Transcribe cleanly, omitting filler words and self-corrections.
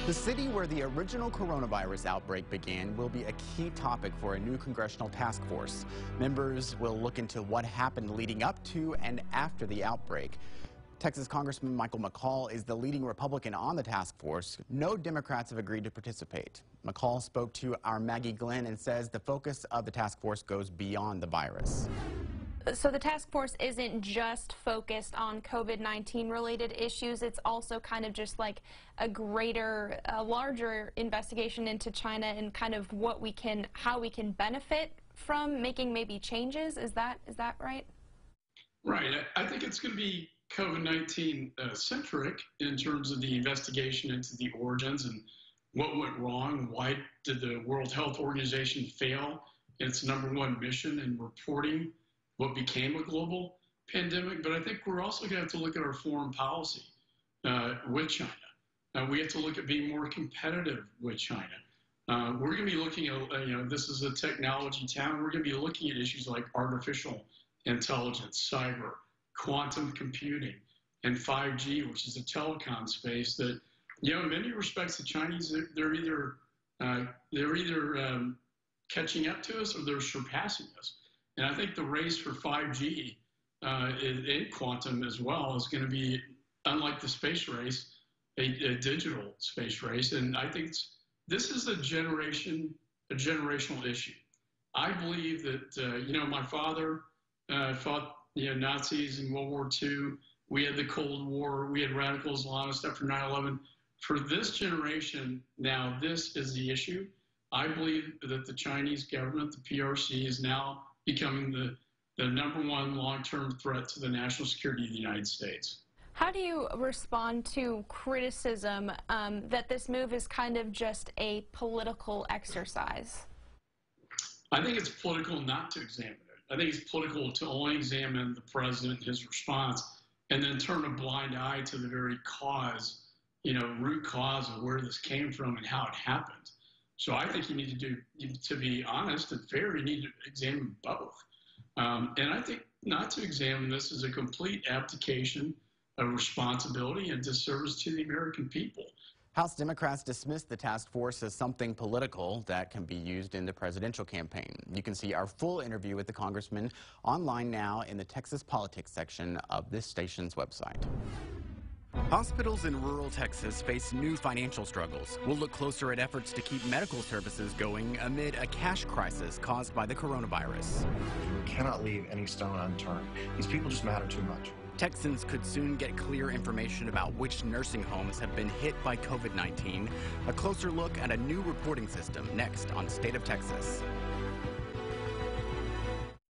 The city where the original coronavirus outbreak began will be a key topic for a new congressional task force. Members will look into what happened leading up to and after the outbreak. Texas Congressman Michael McCaul is the leading Republican on the task force. No Democrats have agreed to participate. McCaul spoke to our Maggie Glenn and says the focus of the task force goes beyond the virus. So the task force isn't just focused on COVID-19 related issues. It's also kind of just like a larger investigation into China and kind of how we can benefit from making maybe changes. Is that right? Right. I think it's going to be COVID-19 centric in terms of the investigation into the origins and what went wrong. Why did the World Health Organization fail in its #1 mission in reporting what became a global pandemic? But I think we're also going to have to look at our foreign policy with China. We have to look at being more competitive with China. We're going to be looking at, this is a technology town. We're going to be looking at issues like artificial intelligence, cyber, quantum computing, and 5G, which is a telecom space that, in many respects, the Chinese, they're either catching up to us or they're surpassing us. And I think the race for 5G and quantum as well is going to be, unlike the space race, a digital space race. And I think this is a generational issue. I believe that, my father fought Nazis in World War II. We had the Cold War. We had radical Islamists after 9/11. For this generation, now this is the issue. I believe that the Chinese government, the PRC, is now becoming the #1 long-term threat to the national security of the United States. How do you respond to criticism that this move is kind of just a political exercise? I think it's political not to examine it. I think it's political to only examine the president and his response and then turn a blind eye to the very cause, root cause of where this came from and how it happened. So I think you need to be honest and fair, you need to examine both. And I think not to examine this is a complete abdication of responsibility and disservice to the American people. House Democrats dismissed the task force as something political that can be used in the presidential campaign. You can see our full interview with the congressman online now in the Texas Politics section of this station's website. Hospitals in rural Texas face new financial struggles. We'll look closer at efforts to keep medical services going amid a cash crisis caused by the coronavirus. We cannot leave any stone unturned. These people just matter too much. Texans could soon get clear information about which nursing homes have been hit by COVID-19. A closer look at a new reporting system next on State of Texas.